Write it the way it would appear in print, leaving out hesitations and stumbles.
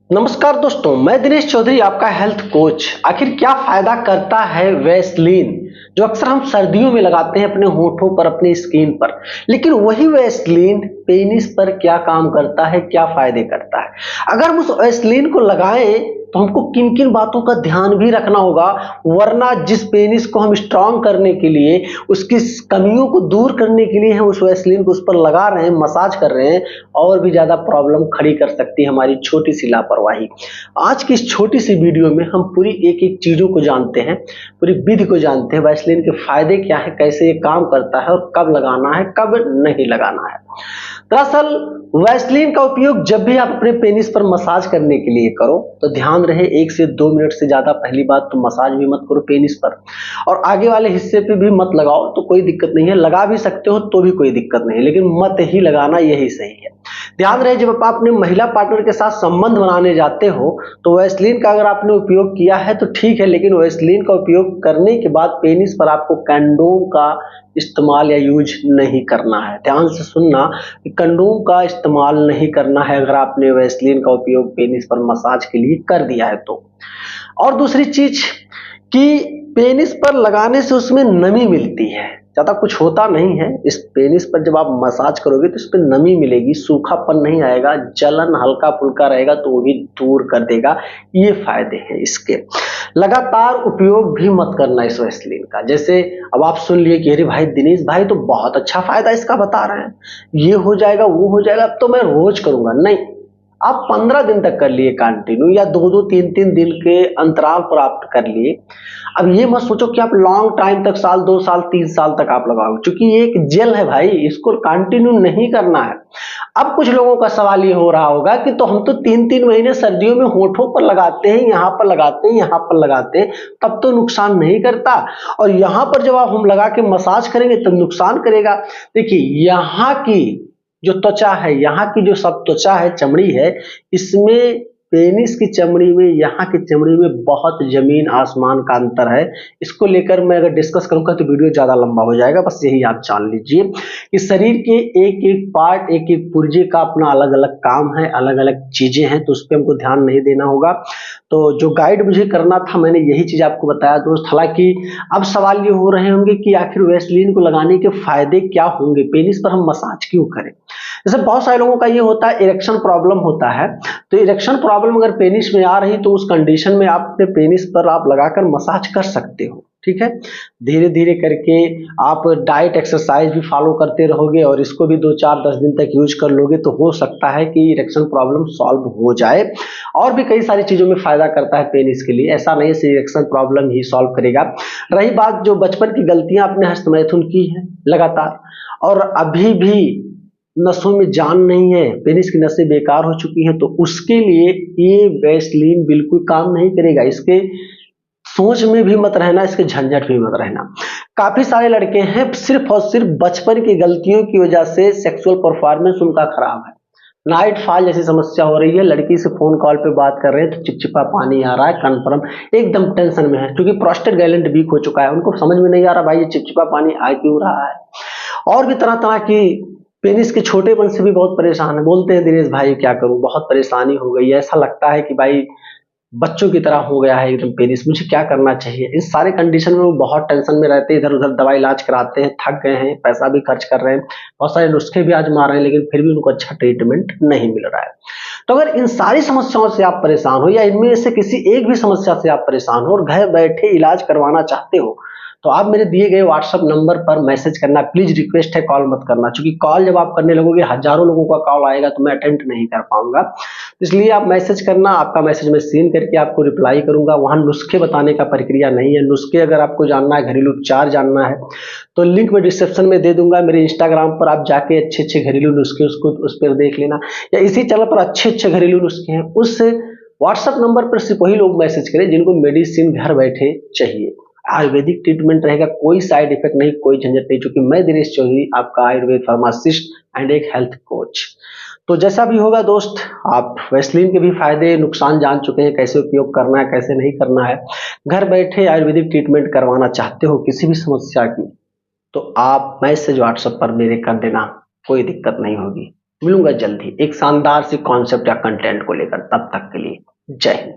नमस्कार दोस्तों, मैं दिनेश चौधरी आपका हेल्थ कोच। आखिर क्या फायदा करता है वैसलीन जो अक्सर हम सर्दियों में लगाते हैं अपने होठों पर, अपनी स्किन पर। लेकिन वही वैसलीन पेनिस पर क्या काम करता है, क्या फायदे करता है? अगर हम उस वैसलीन को लगाएं तो हमको किन किन बातों का ध्यान भी रखना होगा, वरना जिस पेनिस को हम स्ट्रांग करने के लिए, उसकी कमियों को दूर करने के लिए हम उस वैसलीन को उस पर लगा रहे हैं, मसाज कर रहे हैं, और भी ज्यादा प्रॉब्लम खड़ी कर सकती है हमारी छोटी सी लापरवाही। आज की इस छोटी सी वीडियो में हम पूरी एक एक चीजों को जानते हैं, पूरी विधि को जानते हैं, वैसलीन के फायदे क्या है, कैसे ये काम करता है और कब लगाना है, कब नहीं लगाना है। दरअसल वैसलीन का उपयोग जब भी आप अपने पेनिस पर मसाज करने के लिए करो तो ध्यान रहे 1 से 2 मिनट से ज्यादा पहली बात तो मसाज भी मत करो पेनिस पर, और आगे वाले हिस्से पे भी मत लगाओ तो कोई दिक्कत नहीं है, लगा भी सकते हो तो भी कोई दिक्कत नहीं है, लेकिन मत ही लगाना, यही सही है। ध्यान रहे जब आप अपने महिला पार्टनर के साथ संबंध बनाने जाते हो तो वैसलीन का अगर आपने उपयोग किया है तो ठीक है, लेकिन वैसलीन का उपयोग करने के बाद पेनिस पर आपको कंडोम का इस्तेमाल या यूज नहीं करना है। ध्यान से सुनना कि कंडोम का इस्तेमाल नहीं करना है अगर आपने वैसलीन का उपयोग पेनिस पर मसाज के लिए कर दिया है तो। और दूसरी चीज कि पेनिस पर लगाने से उसमें नमी मिलती है, ज्यादा कुछ होता नहीं है। इस पेनिस पर जब आप मसाज करोगे तो इस पर नमी मिलेगी, सूखापन नहीं आएगा, जलन हल्का फुल्का रहेगा तो वो भी दूर कर देगा। ये फायदे हैं इसके। लगातार उपयोग भी मत करना इस वैसलीन का। जैसे अब आप सुन लिए कि अरे भाई दिनेश भाई तो बहुत अच्छा फायदा इसका बता रहे हैं, ये हो जाएगा वो हो जाएगा, अब तो मैं रोज करूंगा। नहीं, आप 15 दिन तक कर लिए कंटिन्यू, या 2-2 3-3 दिन के अंतराल पर आप कर लिए। अब ये मत सोचो कि आप लॉन्ग टाइम तक, साल 2 साल 3 साल तक आप लगाओगे, क्योंकि ये एक जेल है भाई, इसको कंटिन्यू नहीं करना है। अब कुछ लोगों का सवाल ये हो रहा होगा कि तो हम तो 3-3 महीने सर्दियों में होठों पर लगाते हैं, यहाँ पर लगाते हैं, यहाँ पर लगाते हैं, तब तो नुकसान नहीं करता, और यहाँ पर जब आप हम लगा के मसाज करेंगे तब नुकसान करेगा। देखिए यहाँ की जो त्वचा है, यहाँ की जो सब त्वचा है, चमड़ी है, इसमें पेनिस की चमड़ी में, यहाँ की चमड़ी में बहुत जमीन आसमान का अंतर है। इसको लेकर मैं अगर डिस्कस करूंगा तो वीडियो ज्यादा लंबा हो जाएगा, बस यही आप जान लीजिए कि शरीर के एक एक पार्ट, एक एक पुर्जे का अपना अलग अलग काम है, अलग अलग चीजें हैं, तो उस पर हमको ध्यान नहीं देना होगा। तो जो गाइड मुझे करना था मैंने यही चीज आपको बताया दोस्त। हालांकि अब सवाल ये हो रहे होंगे कि आखिर वैसलीन को लगाने के फायदे क्या होंगे, पेनिस पर हम मसाज क्यों करें। जैसे बहुत सारे लोगों का ये होता है, इरेक्शन प्रॉब्लम होता है, तो इरेक्शन प्रॉब्लम अगर पेनिस में आ रही तो उस कंडीशन में आप अपने पेनिस पर आप लगाकर मसाज कर सकते हो, ठीक है। धीरे धीरे करके आप डाइट एक्सरसाइज भी फॉलो करते रहोगे और इसको भी 2-4-10 दिन तक यूज कर लोगे तो हो सकता है कि इरेक्शन प्रॉब्लम सॉल्व हो जाए। और भी कई सारी चीजों में फायदा करता है पेनिस के लिए, ऐसा नहीं है इरेक्शन प्रॉब्लम ही सॉल्व करेगा। रही बात जो बचपन की गलतियां आपने हस्तमैथुन की है लगातार, और अभी भी नसों में जान नहीं है, पेनिस की नसें बेकार हो चुकी हैं, तो उसके लिए ये वैसलीन बिल्कुल काम नहीं करेगा। इसके सोच में भी मत रहना, इसके झंझट में मत रहना। काफी सारे लड़के हैं सिर्फ और सिर्फ बचपन की गलतियों की वजह से सेक्सुअल परफॉर्मेंस उनका खराब है। नाइट फॉल जैसी समस्या हो रही है, लड़की से फोन कॉल पे बात कर रहे हैं तो चिपचिपा पानी आ रहा है, कन्फर्म एकदम टेंशन में है, क्योंकि प्रोस्टेट ग्लैंड वीक हो चुका है। उनको समझ में नहीं आ रहा भाई ये चिपचिपा पानी आ क्यों रहा है। और भी तरह तरह की, पेनिस के छोटेपन से भी बहुत परेशान है, बोलते हैं दिनेश भाई क्या करूं, बहुत परेशानी हो गई है, ऐसा लगता है कि भाई बच्चों की तरह हो गया है एकदम पेनिस, मुझे क्या करना चाहिए। इस सारे कंडीशन में वो बहुत टेंशन में रहते हैं, इधर उधर दवाई इलाज कराते हैं, थक गए हैं, पैसा भी खर्च कर रहे हैं, बहुत सारे नुस्खे भी आजमा रहे हैं, लेकिन फिर भी उनको अच्छा ट्रीटमेंट नहीं मिल रहा है। तो अगर इन सारी समस्याओं से आप परेशान हो, या इनमें से किसी एक भी समस्या से आप परेशान हो और घर बैठे इलाज करवाना चाहते हो, तो आप मेरे दिए गए व्हाट्सएप नंबर पर मैसेज करना। प्लीज रिक्वेस्ट है, कॉल मत करना, क्योंकि कॉल जब आप करने लगोगे हजारों लोगों का कॉल आएगा तो मैं अटेम्प्ट नहीं कर पाऊंगा। इसलिए आप मैसेज करना, आपका मैसेज मैं सीन करके आपको रिप्लाई करूंगा। वहां नुस्खे बताने का प्रक्रिया नहीं है, नुस्खे अगर आपको जानना है, घरेलू उपचार जानना है तो लिंक मैं डिस्क्रिप्शन में दे दूंगा। मेरे इंस्टाग्राम पर आप जाके अच्छे अच्छे घरेलू नुस्खे उसको उस पर देख लेना, या इसी चैनल पर अच्छे अच्छे घरेलू नुस्खे हैं। उस व्हाट्सएप नंबर पर सिर्फ वही लोग मैसेज करें जिनको मेडिसिन घर बैठे चाहिए, आयुर्वेदिक ट्रीटमेंट रहेगा, कोई साइड इफेक्ट नहीं, कोई झंझट नहीं, क्योंकि मैं दिनेश चौधरी आपका आयुर्वेद फार्मासिस्ट एंड एक हेल्थ कोच। तो जैसा भी होगा दोस्त, आप वैसलीन के भी फायदे नुकसान जान चुके हैं, कैसे उपयोग करना है कैसे नहीं करना है। घर बैठे आयुर्वेदिक ट्रीटमेंट करवाना चाहते हो किसी भी समस्या की, तो आप मैसेज व्हाट्सएप पर मेरे कर देना, कोई दिक्कत नहीं होगी। मिलूंगा जल्द ही एक शानदार सी कॉन्सेप्ट या कंटेंट को लेकर। तब तक के लिए जय हिंद।